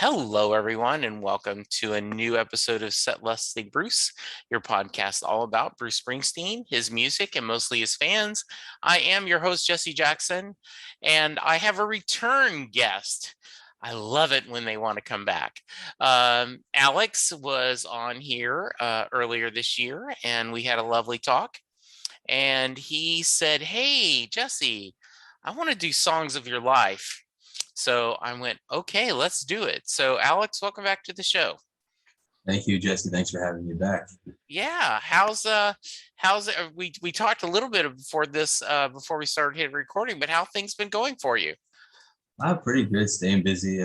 Hello, everyone, and welcome to a new episode of Set Leslie Bruce, your podcast all about Bruce Springsteen, his music, and mostly his fans. I am your host, Jesse Jackson, and I have a return guest. I love it when they want to come back. Alex was on here earlier this year, and we had a lovely talk. And he said, "Hey, Jesse, I want to do songs of your life." So I went, okay, let's do it. So Alex, welcome back to the show. Thank you, Jesse. Thanks for having me back. Yeah, how's we talked a little bit before this before we started hitting recording, but how things been going for you? Pretty good. Staying busy.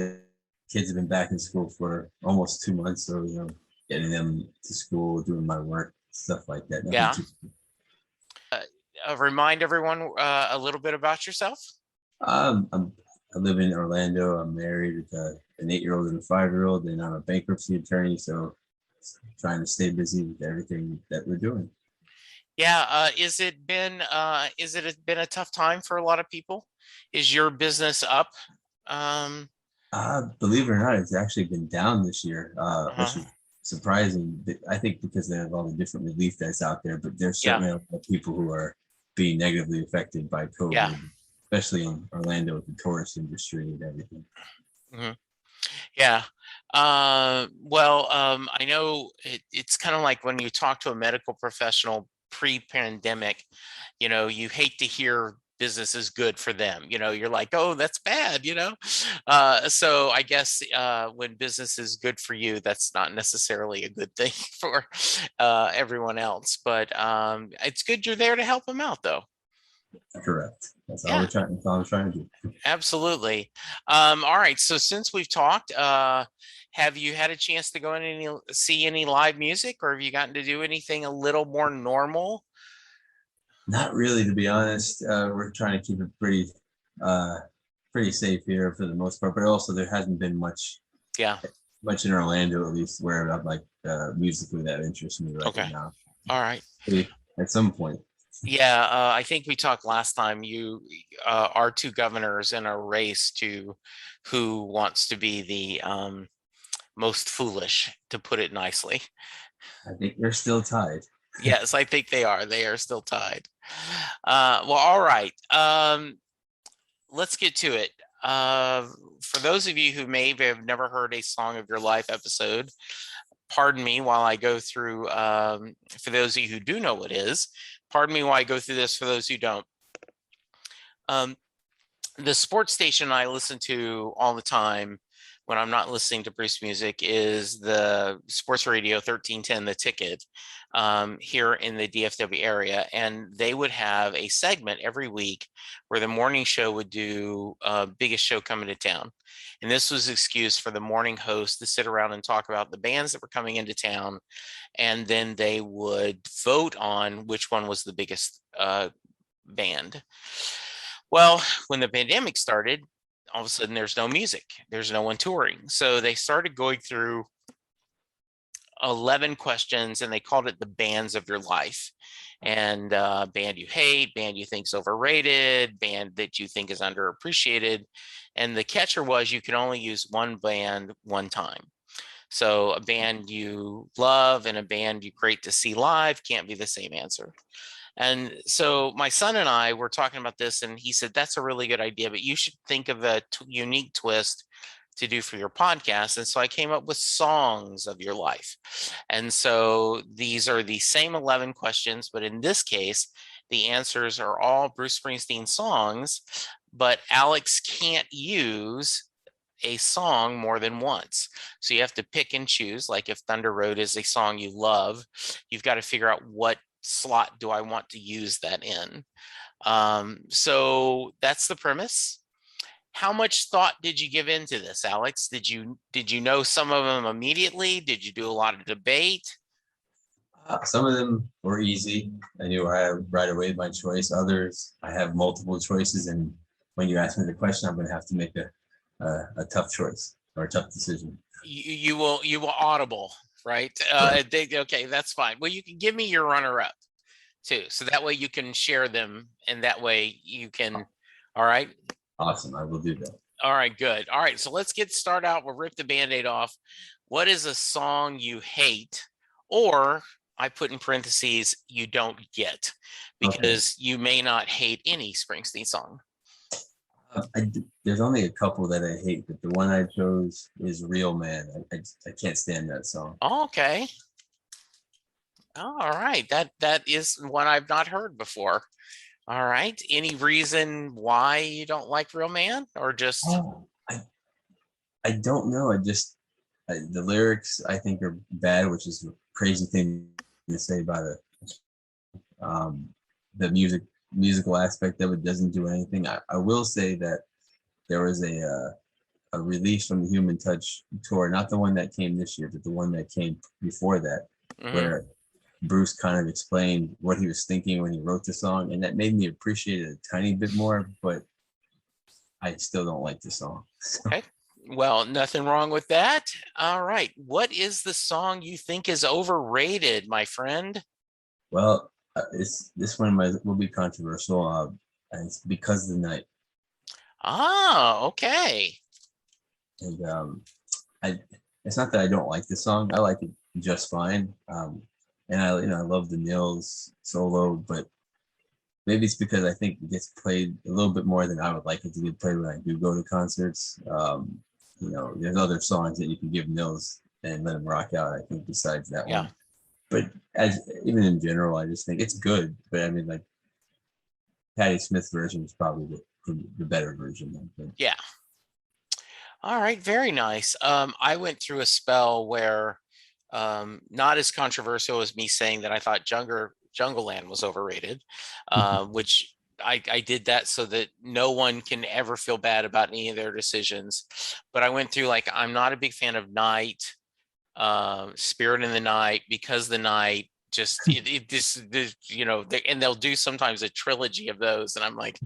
Kids have been back in school for almost 2 months, so getting them to school, doing my work, stuff like that. Nothing Yeah. too. Remind everyone a little bit about yourself. I live in Orlando. I'm married with an 8-year-old and a 5-year-old, and I'm a bankruptcy attorney. So trying to stay busy with everything that we're doing. Yeah. Is it been a tough time for a lot of people? Is your business up? Believe it or not, it's actually been down this year, which is Uh-huh. surprising. I think because they have all the different relief that's out there, but there's Yeah. certainly a lot of people who are being negatively affected by Yeah. COVID, especially in Orlando with the tourist industry and everything. Mhm. Yeah. I know it's kind of like when you talk to a medical professional pre-pandemic, you hate to hear business is good for them. You're like, oh, that's bad, So I guess when business is good for you, that's not necessarily a good thing for everyone else. But it's good you're there to help them out, though. Correct. That's all Yeah. we're trying. That's all I'm trying to do. Absolutely. All right. So since we've talked, have you had a chance to go in see any live music, or have you gotten to do anything a little more normal? Not really, to be honest. We're trying to keep it uh, pretty safe here for the most part. But also, there hasn't been Yeah. much in Orlando, at least where I'm like musically that interests me right Okay. now. All right. Maybe at some point. Yeah. I think we talked last time. You are two governors in a race to who wants to be the most foolish, to put it nicely. I think they're still tied. Yes, I think they are. They are still tied. All right. Let's get to it. Uh, for those of you who may have never heard a Song of Your Life episode, pardon me while I go through, for those of you who do know what it is, pardon me while I go through this for those who don't. The sports station I listen to all the time when I'm not listening to Bruce music is the Sports Radio 1310, The Ticket, here in the DFW area. And they would have a segment every week where the morning show would do biggest show coming to town. And this was excuse for the morning host to sit around and talk about the bands that were coming into town. And then they would vote on which one was the biggest band. Well, when the pandemic started, all of a sudden there's no music, there's no one touring. So they started going through 11 questions and they called it the bands of your life. And band you hate, band you think's overrated, band that you think is underappreciated. And the catcher was you can only use one band one time. So a band you love and a band you great to see live can't be the same answer. And so my son and I were talking about this, and he said, that's a really good idea, but you should think of a unique twist to do for your podcast. And so I came up with songs of your life. And so these are the same 11 questions, but in this case, the answers are all Bruce Springsteen songs, but Alex can't use a song more than once. So you have to pick and choose. Like if Thunder Road is a song you love, you've got to figure out what slot do I want to use that in. So that's the premise. How much thought did you give into this, Alex? Did you know some of them immediately? Did you do a lot of debate? Some of them were easy. I knew I right away my choice. Others, I have multiple choices, and when you ask me the question, I'm going to have to make a tough choice or a tough decision. You will audible, right? Correct. Okay, that's fine. Well, you can give me your runner-up too, so that way you can share them, and that way you can. All right. Awesome. I will do that. All right, good. All right, so let's start out. We'll rip the Band-Aid off. What is a song you hate, or I put in parentheses, you don't get, Okay. because you may not hate any Springsteen song. There's only a couple that I hate, but the one I chose is Real Man. I can't stand that song. Okay. All right. That is one I've not heard before. All right. Any reason why you don't like Real Man, or just Oh, I don't know. The lyrics I think are bad, which is a crazy thing to say about um, the musical aspect of it doesn't do anything. I will say that there was a release from the Human Touch tour, not the one that came this year, but the one that came before that, mhm. where Bruce kind of explained what he was thinking when he wrote the song, and that made me appreciate it a tiny bit more. But I still don't like the song. Okay. Well, nothing wrong with that. All right. What is the song you think is overrated, my friend? Well, it's this one will be controversial. And it's Because of the Night, Ah, okay. and I. It's not that I don't like the song. I like it just fine. And I love the Nils solo, but maybe it's because I think it gets played a little bit more than I would like it to get played when I do go to concerts. There's other songs that you can give Nils and let him rock out. I think besides that Yeah. one, but as even in general, I just think it's good. But I mean, like Patti Smith's version is probably the better version. I think. Yeah. All right. Very nice. I went through a spell where not as controversial as me saying that I thought Jungle Land was overrated, which I did that so that no one can ever feel bad about any of their decisions. But I went through, like, I'm not a big fan of Night, Spirit in the Night, Because the Night, just this and they'll do sometimes a trilogy of those, and I'm like,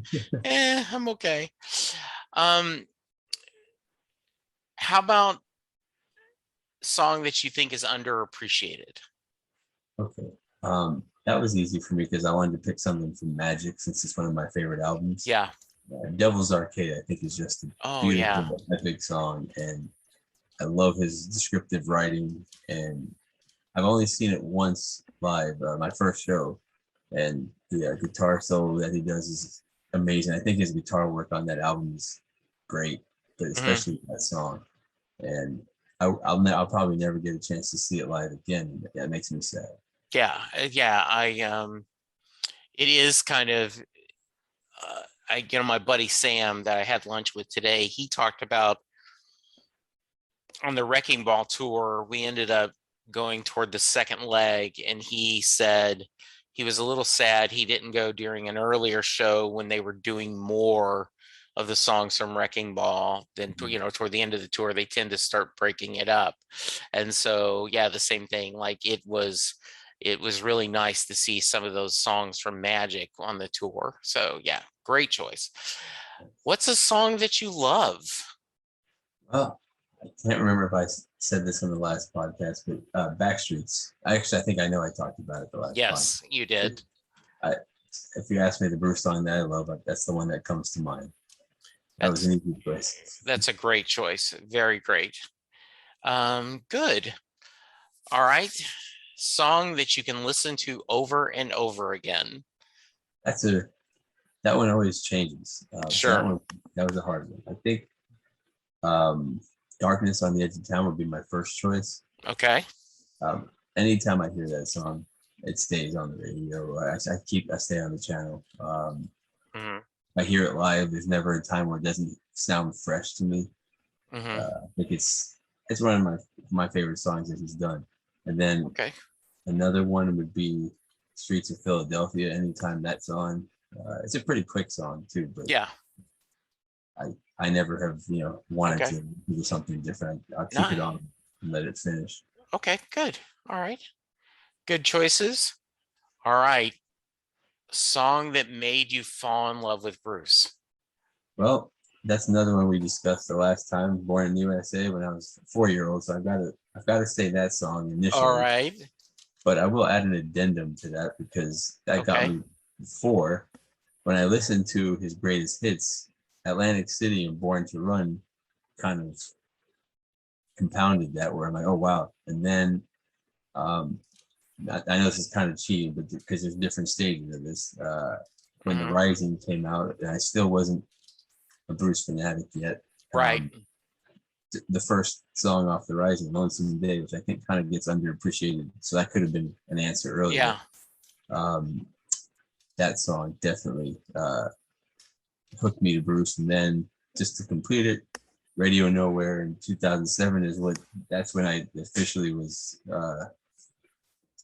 I'm okay. Um, how about song that you think is underappreciated? Okay. That was easy for me because I wanted to pick something from Magic since it's one of my favorite albums. Yeah. Devil's Arcade, I think, is just a Oh yeah. beautiful, epic song, and I love his descriptive writing. And I've only seen it once live, my first show, and the guitar solo that he does is amazing. I think his guitar work on that album is great, but Mhm. especially that song. And I'll probably never get a chance to see it live again. That makes me sad. Yeah. Yeah. It is kind of, my buddy Sam that I had lunch with today, he talked about on the Wrecking Ball tour, we ended up going toward the second leg, and he said he was a little sad he didn't go during an earlier show when they were doing more of the songs from Wrecking Ball. Then toward the end of the tour, they tend to start breaking it up. And so yeah, the same thing. Like, it was really nice to see some of those songs from Magic on the tour. So yeah, great choice. What's a song that you love? Well, I can't remember if said this on the last podcast, but Backstreets. I think I know I talked about it the last Yes, you podcast. did. I, if you ask me the Bruce song that I love, that's the one that comes to mind. That was That's an easy choice. that's a great choice. Very great. Good. All right. Song that you can listen to over and over again. That's a that one always changes. So Sure. that was a hard one. I think um, "Darkness on the Edge of Town" would be my first choice. Okay. Um, Anytime I hear that song, it stays on the radio. I stay on the channel. Hmm. I hear it live. There's never a time where it doesn't sound fresh to me. Hmm. I think it's one of my favorite songs that he's done. And then Okay. another one would be "Streets of Philadelphia." Anytime that's on, it's a pretty quick song too. But Yeah. I never have wanted Okay. to do something different. I'll keep No. it on and let it finish. Okay. Good. All right. Good choices. All right. Song that made you fall in love with Bruce. Well, that's another one we discussed the last time. "Born in the USA" when I was 4 year old. So I've got to say that song All initially. right. But I will add an addendum to that because that got Okay. me before. When I listened to his greatest hits, Atlantic City and Born to Run kind of compounded that, where I'm like, oh wow. And then I know this is kind of cheating, but because there's different stages of this. When The Mhm. Rising came out, and I still wasn't a Bruce fanatic yet. Right. The first song off The Rising, Lonesome Day, which I think kind of gets underappreciated. So that could have been an answer earlier. Yeah. Um, that song definitely hooked me to Bruce. And then just to complete it, Radio Nowhere in 2007 is that's when I officially was.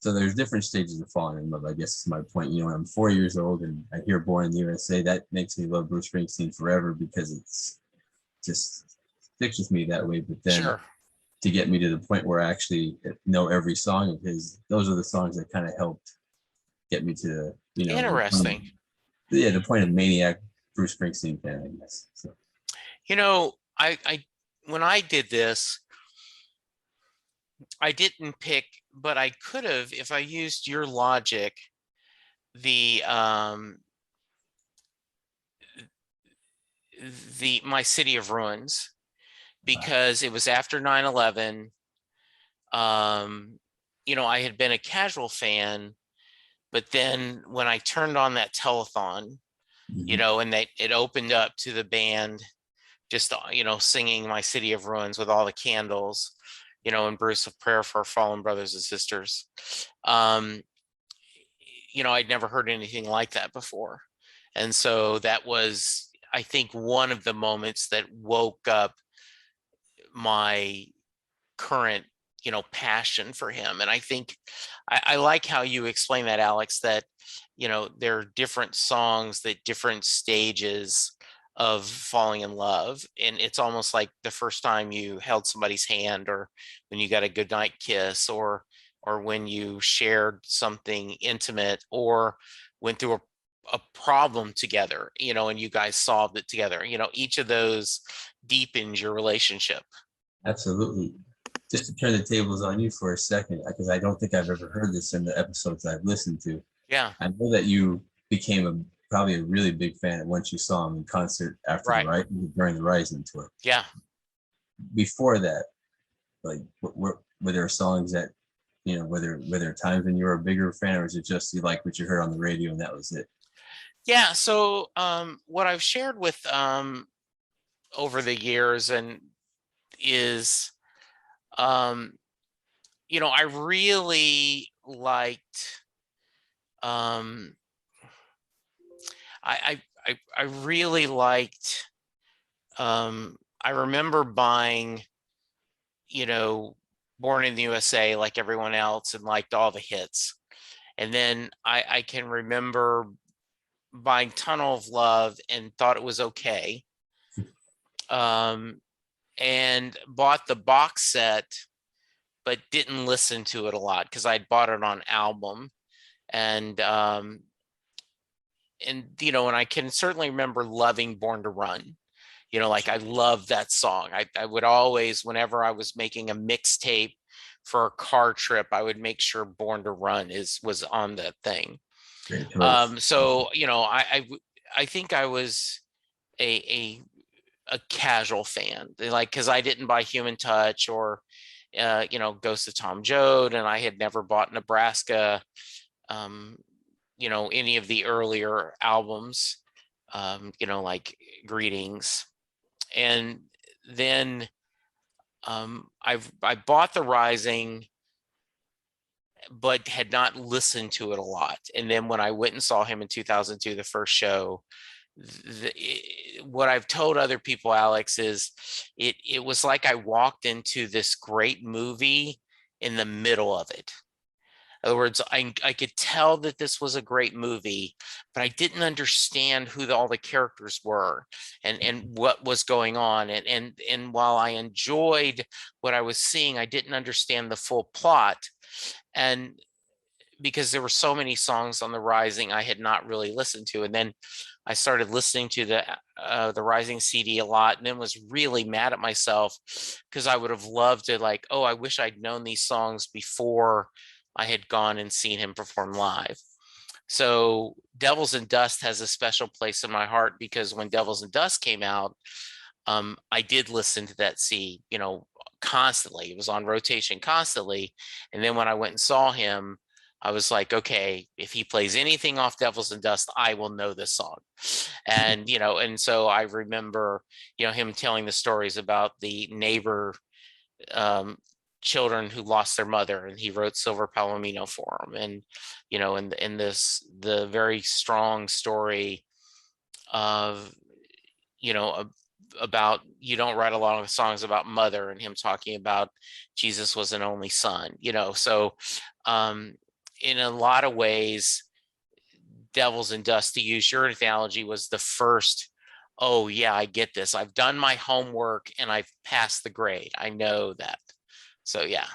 So there's different stages of falling in love, I guess is my point. When I'm 4 years old and I hear Born in the USA, that makes me love Bruce Springsteen forever because it's just sticks with me that way. But then Sure. to get me to the point where I actually know every song of his, those are the songs that kind of helped get me to, Interesting. the point of maniac Bruce Springsteen fan, I guess. So. I when I did this, I didn't pick, but I could have if I used your logic. The My City of Ruins, because it was after 9/11. I had been a casual fan, but then when I turned on that telethon, and it opened up to the band just singing My City of Ruins with all the candles, and Bruce, A Prayer for Our Fallen Brothers and Sisters. I'd never heard anything like that before. And so that was, I think, one of the moments that woke up my current passion for him. And I think I like how you explain that, Alex, that there are different songs that different stages of falling in love, and it's almost like the first time you held somebody's hand, or when you got a goodnight kiss, or when you shared something intimate, or went through a problem together, and you guys solved it together. Each of those deepens your relationship. Absolutely. Just to turn the tables on you for a second, because I don't think I've ever heard this in the episodes I've listened to. Yeah. I know that you became probably a really big fan once you saw him in concert after Right. during the Rising tour. Yeah. Before that, like, were there songs that, were there times when you were a bigger fan, or was it just you like what you heard on the radio and that was it? Yeah. So what I've shared with over the years and is I really liked I really liked I remember buying, Born in the USA like everyone else, and liked all the hits. And then I can remember buying Tunnel of Love and thought it was okay. And bought the box set, but didn't listen to it a lot because I'd bought it on album. And I can certainly remember loving Born to Run. Like, I love that song. I would always, whenever I was making a mixtape for a car trip, I would make sure Born to Run was on that thing. Great choice. So I think I was a casual fan, like, because I didn't buy Human Touch or Ghost of Tom Joad, and I had never bought Nebraska, any of the earlier albums, like Greetings. And then I bought The Rising, but had not listened to it a lot. And then when I went and saw him in 2002, the first show, what I've told other people, Alex, is it was like I walked into this great movie in the middle of it. In other words, I could tell that this was a great movie, but I didn't understand who all the characters were and what was going on. And while I enjoyed what I was seeing, I didn't understand the full plot. And because there were so many songs on The Rising I had not really listened to. And then I started listening to the Rising CD a lot, and then was really mad at myself because I would have loved to, like, oh, I wish I'd known these songs before I had gone and seen him perform live. So Devils and Dust has a special place in my heart because when Devils and Dust came out, I did listen to that C, constantly. It was on rotation constantly. And then when I went and saw him, I was like, okay, if he plays anything off Devils and Dust, I will know this song. And so I remember, him telling the stories about the neighbor um, children who lost their mother, and he wrote Silver Palomino for them. And, in the very strong story of, about you don't write a lot of songs about mother, and him talking about Jesus was an only son, so in a lot of ways, Devils and Dust, to use your analogy, was the first, oh yeah, I get this, I've done my homework and I've passed the grade, I know that. So yeah.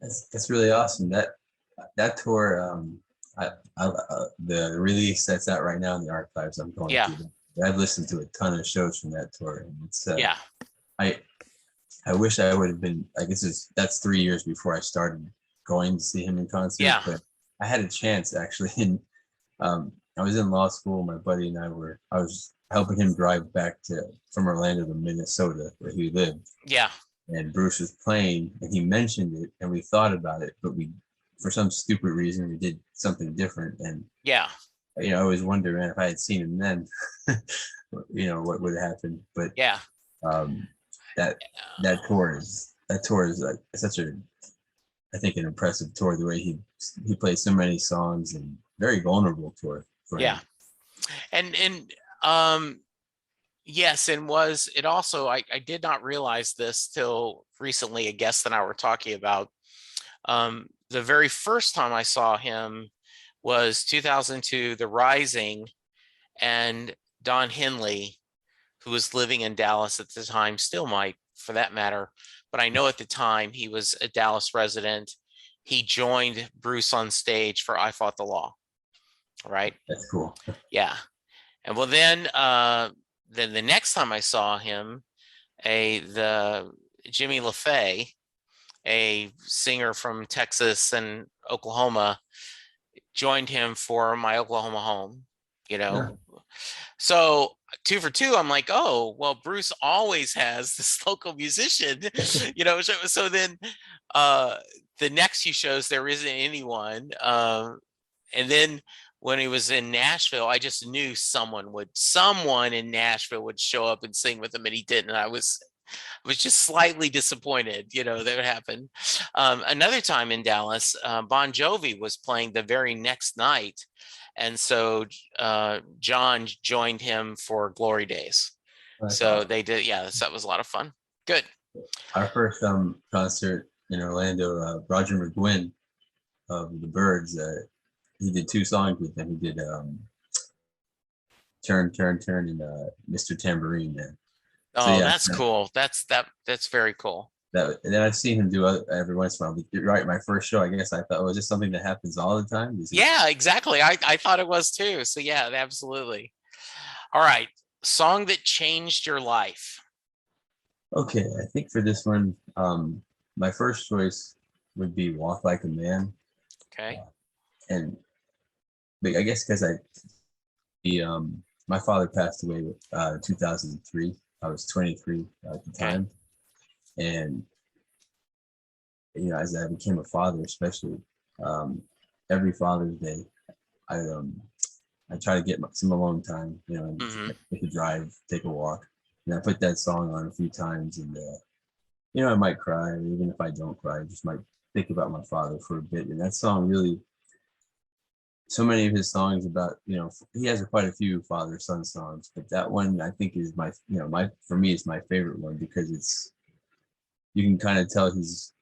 That's really awesome. That tour, the release that's out right now in the archives, I'm going Yeah. through. I've listened to a ton of shows from that tour, and it's Yeah. I wish I would have been. I guess that's 3 years before I started going to see him in concert. Yeah. But I had a chance actually, and I was in law school. My buddy and I was helping him drive back from Orlando to Minnesota, where he lived. Yeah. And Bruce was playing, and he mentioned it, and we thought about it, but for some stupid reason, we did something different. And Yeah. I always wonder, man, if I had seen him then, what would happen. But Yeah. That tour is like such I think an impressive tour. The way he plays so many songs, and very vulnerable tour for him. And um yes, and was it also, I did not realize this till recently, a guest and I were talking about, the very first time I saw him was 2002, The Rising, and Don Henley, who was living in Dallas at the time, still might for that matter, but I know at the time he was a Dallas resident. He joined Bruce on stage for I Fought the Law, right? That's cool. Yeah. And well, then the next time I saw him, the Jimmy LaFay, a singer from Texas and Oklahoma, joined him for My Oklahoma Home, Yeah. So 2 for 2, I'm like, oh, well, Bruce always has this local musician, So then the next few shows, there isn't anyone. And then when he was in Nashville, I just knew someone in Nashville would show up and sing with him, and he didn't. And I was just slightly disappointed, that would happen. Another time in Dallas, Bon Jovi was playing the very next night. And so John joined him for Glory Days. So they did, yeah, that was a lot of fun. Good. Our first concert in Orlando, Roger McGuinn of the Byrds, he did 2 songs with them. He did Turn, Turn, Turn, and Mr. Tambourine Man. Oh, so, yeah, that's cool. That's very cool. And then I've seen him do every once in a while. You're right. My first show, I guess I thought, was this something that happens all the time? Yeah, exactly. I thought it was too. So yeah, absolutely. All right. Song that changed your life. Okay. I think for this one, my first choice would be Walk Like a Man. Okay. And I guess because my father passed away in 2003. I was 23 at the time. And as I became a father, especially every Father's Day, I try to get some alone time, and take a drive, take a walk, and I put that song on a few times, and I might cry, or even if I don't cry, I just might think about my father for a bit. And that song really, so many of his songs about, he has quite a few father-son songs, but that one I think is for me, it's my favorite one, because you can kind of tell he's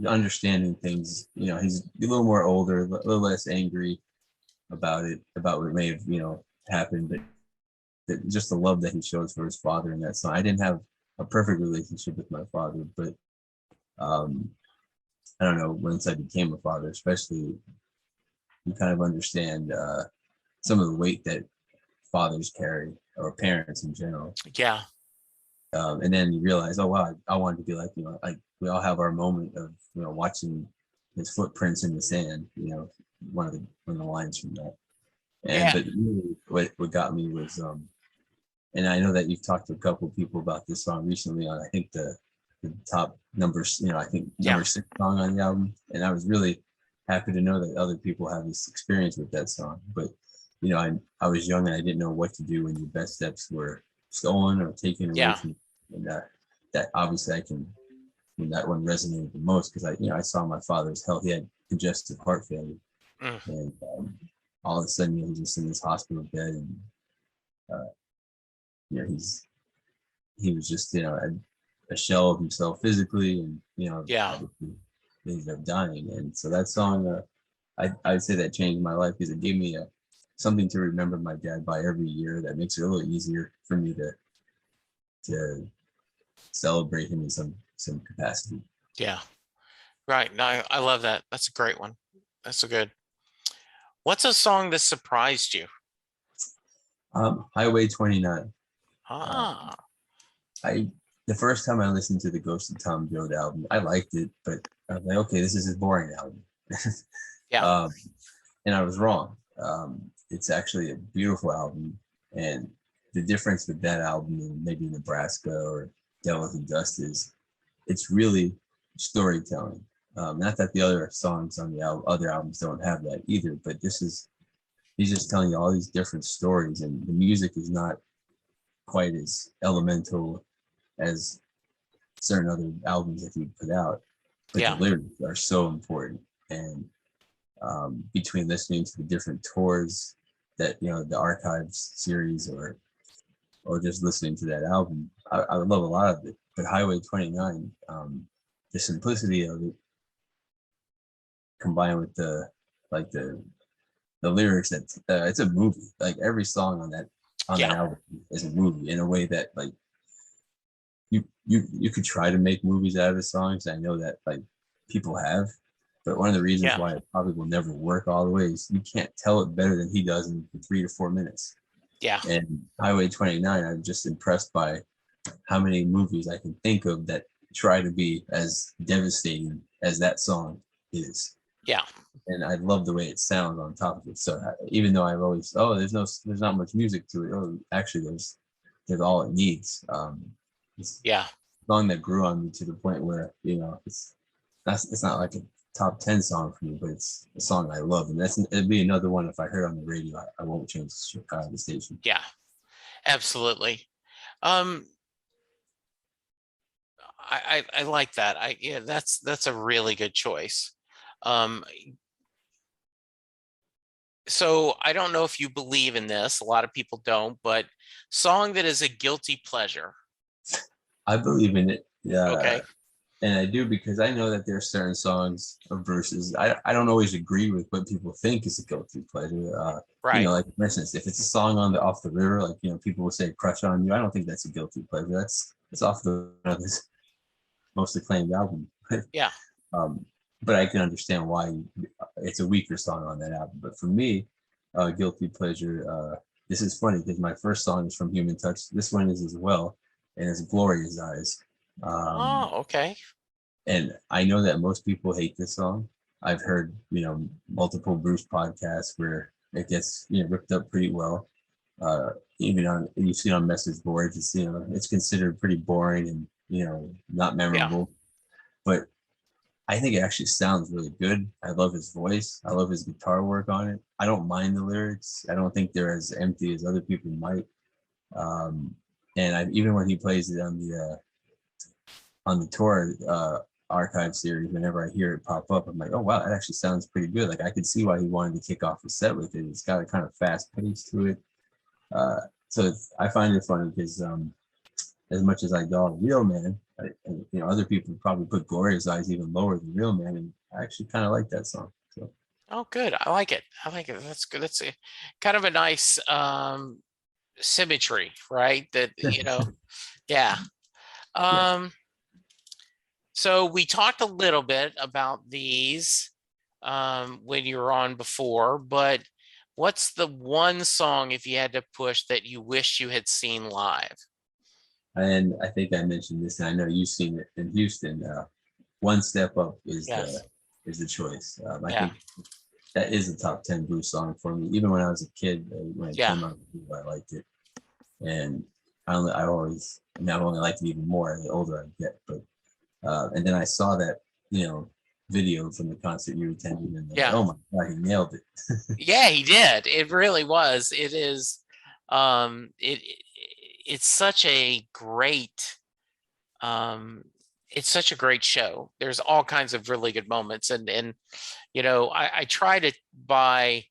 understanding things. He's a little more older, a little less angry about what may have happened, but just the love that he shows for his father in that song. I didn't have a perfect relationship with my father, but I don't know, once I became a father, especially, you kind of understand some of the weight that fathers carry, or parents in general. Yeah. And then you realize, oh wow, I wanted to be like we all have our moment of watching his footprints in the sand, one of the lines from that. And Yeah. but really what got me was and I know that you've talked to a couple of people about this song recently on I think the top numbers, I think Yeah. number 6 song on the album. And I was really happy to know that other people have this experience with that song. But I was young and I didn't know what to do when your best steps were stolen or taken away Yeah. from you. And that obviously when that one resonated the most because I saw my father's health. He had congestive heart failure. Mm. And all of a sudden he was just in this hospital bed and uh, he was just a shell of himself physically, and Yeah. obviously he ended up dying. And so that song, I'd say that changed my life because it gave me something to remember my dad by every year. That makes it a little easier for me to celebrate him in some capacity. Yeah. Right. No, I love that. That's a great one. That's so good. What's a song that surprised you? Highway 29. Uh, Ah. I the first time I listened to the Ghost of Tom Joad album, I liked it, but I was like, okay, this is a boring album. Yeah. um, and I was wrong. It's actually a beautiful album, and the difference with that album and maybe Nebraska or Devil with Dust is it's really storytelling. Not that the other songs on the other albums don't have that either, but he's just telling you all these different stories, and the music is not quite as elemental as certain other albums that he put out, but the Yeah. lyrics are so important. And between listening to the different tours that the archives series or just listening to that album, I love a lot of it. But Highway 29, the simplicity of it combined with the lyrics that it's a movie. Like every song on that Yeah. album is a movie in a way that like you could try to make movies out of the songs. I know that like people have, but one of the reasons Yeah. why it probably will never work all the way is you can't tell it better than he does in 3 to 4 minutes. Yeah. And Highway 29, I'm just impressed by how many movies I can think of that try to be as devastating as that song is. Yeah. And I love the way it sounds on top of it. So even though I've always there's not much music to it. Oh, actually there's all it needs. It's Yeah. a song that grew on me to the point where it's not like a top 10 song for me, but it's a song I love, and it'd be another one if I heard on the radio. I won't change the station. Yeah. Absolutely. Um, I like that. Yeah, that's a really good choice. Um, so I don't know if you believe in this. A lot of people don't, but song that is a guilty pleasure. I believe in it. Yeah. Okay. And I do because I know that there are certain songs or verses I don't always agree with what people think is a guilty pleasure. Right. Like for instance, if it's a song on the Off the River, like people will say "Crush on You." I don't think that's a guilty pleasure. It's off the this most acclaimed album. Yeah. um, but I can understand why it's a weaker song on that album. But for me, guilty pleasure. This is funny because my first song is from Human Touch. This one is as well, and it's "Glorious Eyes." Oh, okay. And I know that most people hate this song. I've heard, multiple Bruce podcasts where it gets, ripped up pretty well. Even you see on message boards, it's considered pretty boring and, not Yeah. memorable. But I think it actually sounds really good. I love his voice. I love his guitar work on it. I don't mind the lyrics. I don't think they're as empty as other people might. And even when he plays it on the tour archive series, whenever I hear it pop up, I'm like, oh wow, that actually sounds pretty good. Like I could see why he wanted to kick off the set with it. It's got a kind of fast pace to it. So I find it funny because as much as I dog Real Man, other people probably put Glorious Eyes even lower than Real Man, and I actually kind of like that song. So Oh, good. I like it. I like it. That's good. That's a kind of a nice symmetry, right? That, yeah. yeah, Um, so we talked a little bit about these when you were on before, but what's the one song, if you had to push, that you wish you had seen live? and I think I mentioned this, and I know you've seen it in Houston. One Step Up is Yes. the choice. I Yeah. think that is a top 10 blues song for me. Even when I was a kid, when it Yeah. came out, I liked it. And I always, I mean, I've only liked it even more the older I get. But and then I saw that, you know, video from the concert you attended, and like, Yeah. oh my God, he nailed it. Yeah, he did. It really was. It is it's such a great um it's such a great show. There's all kinds of really good moments, and you know, I try to buy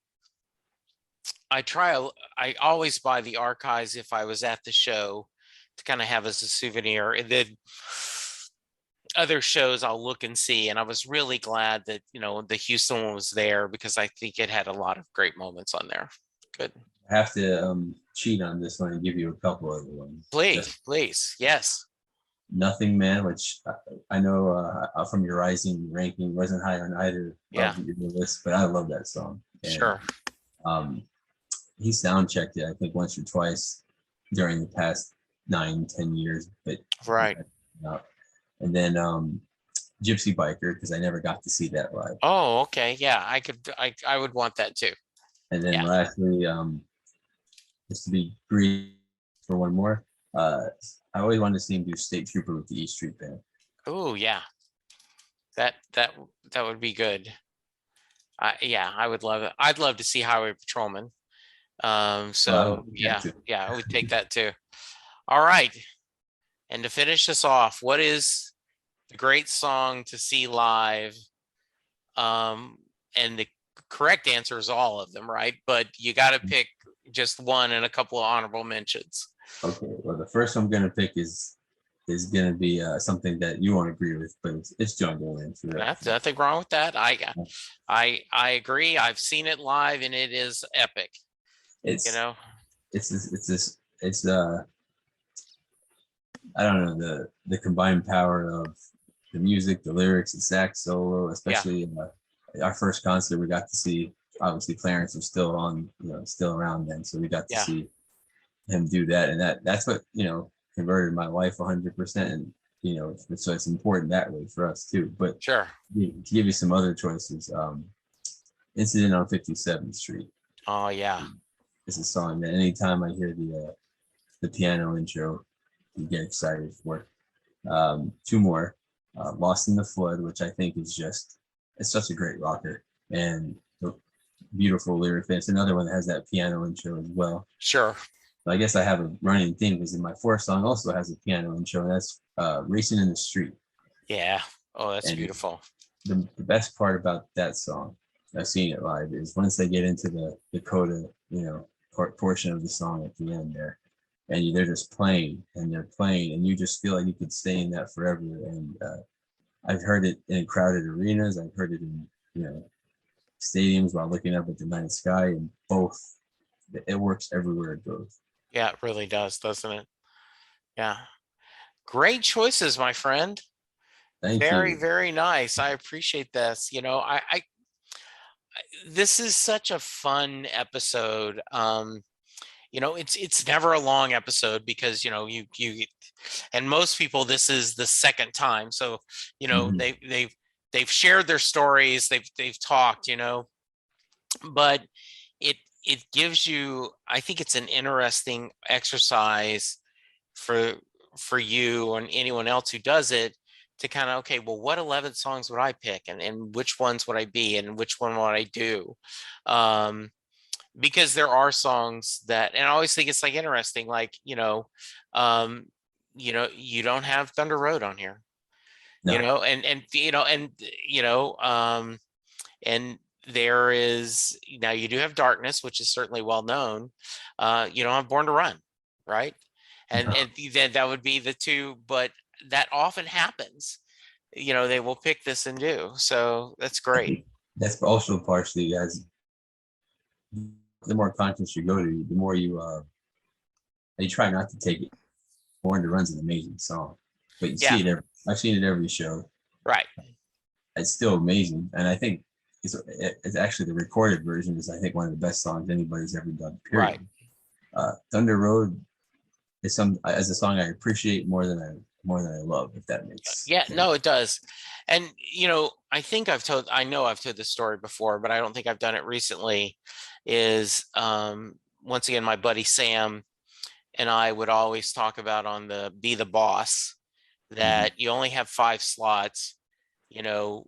I always buy the archives if I was at the show to kind of have as a souvenir. And then other shows I'll look and see. And I was really glad that, you know, the Houston one was there because I think it had a lot of great moments on there. Good. I have to cheat on this one and give you a couple other ones. Please, please. Yes. Nothing Man, which I know from your rising ranking wasn't high on either Yeah. of your list, but I love that song. And, Sure. He sound checked it, I think, once or twice during the past 9-10 years. But Right. and then Gypsy Biker, because I never got to see that live. Oh, okay. Yeah, I would want that too. And then Yeah. lastly, just to be greedy for one more, I always wanted to see him do State Trooper with the E Street Band. Oh, yeah. That would be good. Yeah, I would love it. I'd love to see Highway Patrolman. So yeah, I would take that too. All right. And to finish this off, what is the great song to see live? And the correct answer is all of them, right? But you got to pick just one and a couple of honorable mentions. Okay. Well, the first one I'm going to pick is going to be something that you won't agree with, but it's John Golan. That's nothing wrong with that. I agree. I've seen it live, and it is epic. It's, you know, it's I don't know, the combined power of the music, the lyrics, the sax solo, especially our first concert we got to see. Obviously, Clarence was still on, still around then, so we got to see him do that, and that's what converted my life 100%. And so it's important that way for us too. But sure, to give you some other choices, Incident on 57th Street. Oh yeah, it's a song that anytime I hear the piano intro, you get excited for. Two more, Lost in the Flood, which I think is it's such a great rocker and beautiful lyric. It's another one that has that piano intro as well. Sure. I guess I have a running theme because in my fourth song also has a piano intro, and that's Racing in the Street. Yeah. Oh, that's beautiful. The best part about that song, I've seen it live, is once they get into the coda, portion of the song at the end there, and they're just playing, and you just feel like you could stay in that forever. And I've heard it in crowded arenas. I've heard it in, stadiums while looking up at the night sky, and both, it works everywhere it goes. Yeah, it really does, doesn't it? Yeah. Great choices, my friend. Thank very, you. very nice. I appreciate this. I this is such a fun episode. It's never a long episode because you and most people, this is the second time. So, they've shared their stories, they've talked, but it gives you, I think it's an interesting exercise for you and anyone else who does it to kind of, okay, well, what 11 songs would I pick, and which ones would I be, and which one would I do? Because there are songs that, and I always think it's like interesting, like, you don't have Thunder Road on here, No. and there is, now you do have Darkness, which is certainly well known. You don't have Born to Run, right? And then that would be the two, but that often happens. They will pick this and do, so that's great. That's also partially, as the more concerts you go to, the more you try not to take it. Born to Run's an amazing song, but you see it I've seen it every show. Right. It's still amazing, and I think it's actually, the recorded version is, I think, one of the best songs anybody's ever done. Period. Right. Thunder Road is as a song I appreciate more than more than I love, if that makes Yeah, sense. no, it does. And I know I've told this story before, but I don't think I've done it recently, is once again my buddy Sam and I would always talk about on the Be the Boss Mhm. that you only have 5 slots. You know,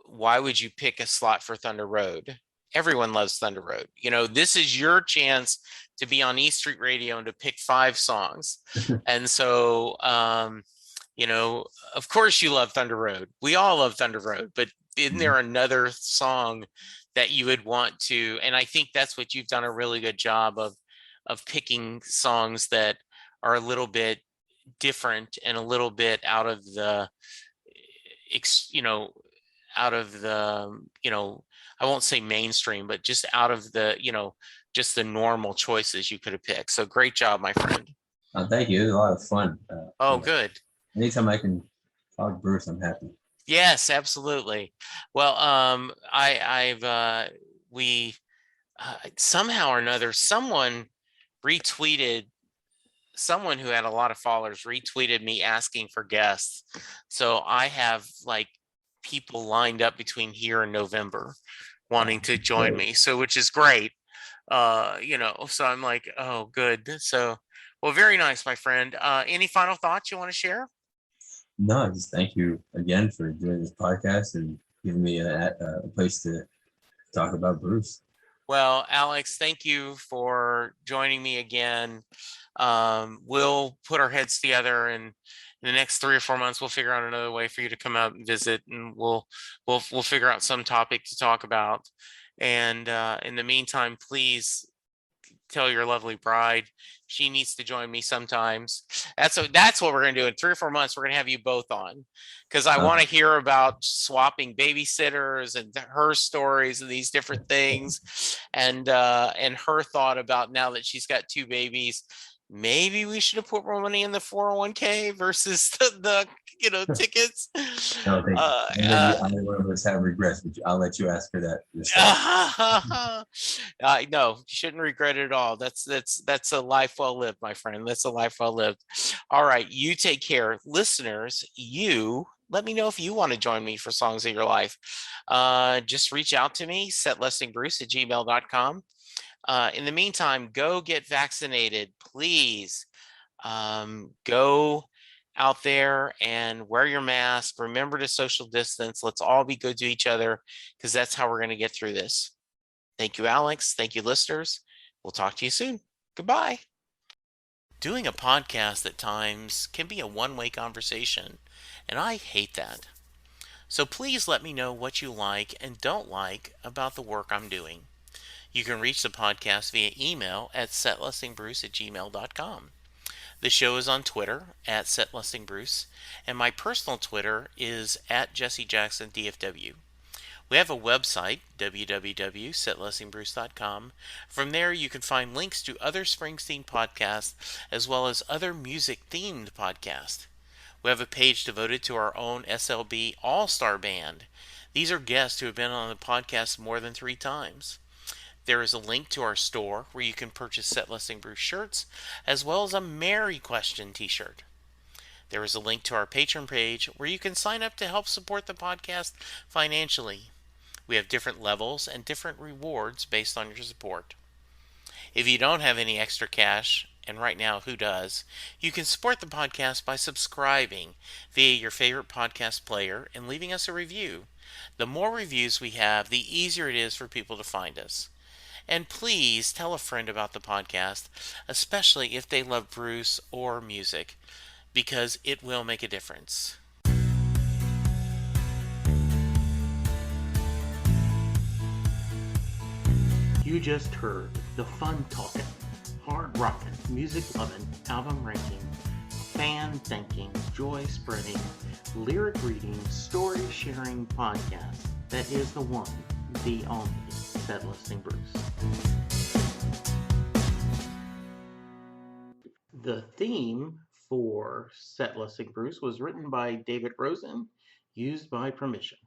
why would you pick a slot for Thunder Road? Everyone loves Thunder Road. This is your chance to be on East Street Radio and to pick 5 songs. And so, you know, of course you love Thunder Road. We all love Thunder Road, but isn't Mhm. there another song that you would want to? And I think that's what you've done a really good job of picking songs that are a little bit different and a little bit out of the ex- you know out of the I won't say mainstream, but just out of the just the normal choices you could have picked. So great job, my friend. Thank you. It was a lot of fun. Oh, good. Anytime I can talk Bruce, I'm happy. Yes, absolutely. Well, I've we somehow or another retweeted someone who had a lot of followers retweeted me asking for guests. So I have like people lined up between here and November wanting to join Great. me. So which is great. So I'm like, oh good. So well, very nice, my friend. Any final thoughts you want to share? No, just thank you again for doing this podcast and giving me a place to talk about Bruce. Well, Alex, thank you for joining me again. We'll put our heads together, and in the next 3 or 4 months, we'll figure out another way for you to come out and visit, and we'll figure out some topic to talk about. And in the meantime, please tell your lovely bride she needs to join me sometimes. That's what we're going to do in 3 or 4 months. We're going to have you both on because I Uh, want to hear about swapping babysitters and her stories and these different things, and her thought about now that she's got 2 babies. Maybe we should have put more money in the 401k versus the tickets. I don't think Uh, I don't think uh, either one of us have regrets, but I'll let you ask her that yourself. I know you shouldn't regret it at all. That's a life well lived, my friend. That's a life well lived. All right, you take care, listeners. You let me know if you want to join me for songs of your life. Just reach out to me, setlistingbruce@gmail.com. In the meantime, go get vaccinated, please. Go out there and wear your mask. Remember to social distance. Let's all be good to each other because that's how we're going to get through this. Thank you, Alex. Thank you, listeners. We'll talk to you soon. Goodbye. Doing a podcast at times can be a one-way conversation, and I hate that. So please let me know what you like and don't like about the work I'm doing. You can reach the podcast via email at setlistingbruce@gmail.com. The show is on Twitter at setlistingbruce, and my personal Twitter is at jessejacksondfw. We have a website, www.setlistingbruce.com. From there, you can find links to other Springsteen podcasts as well as other music-themed podcasts. We have a page devoted to our own SLB All-Star Band. These are guests who have been on the podcast more than 3 times. There is a link to our store where you can purchase Set Listing Bruce shirts as well as a Mary Question t-shirt. There is a link to our Patreon page where you can sign up to help support the podcast financially. We have different levels and different rewards based on your support. If you don't have any extra cash, and right now who does, you can support the podcast by subscribing via your favorite podcast player and leaving us a review. The more reviews we have, the easier it is for people to find us. And please tell a friend about the podcast, especially if they love Bruce or music, because it will make a difference. You just heard the fun talking, hard rocking, music loving, album ranking, fan thinking, joy spreading, lyric reading, story sharing podcast that is the one, the only, Set Listing Bruce. The theme for Set Listing Bruce was written by David Rosen, used by permission.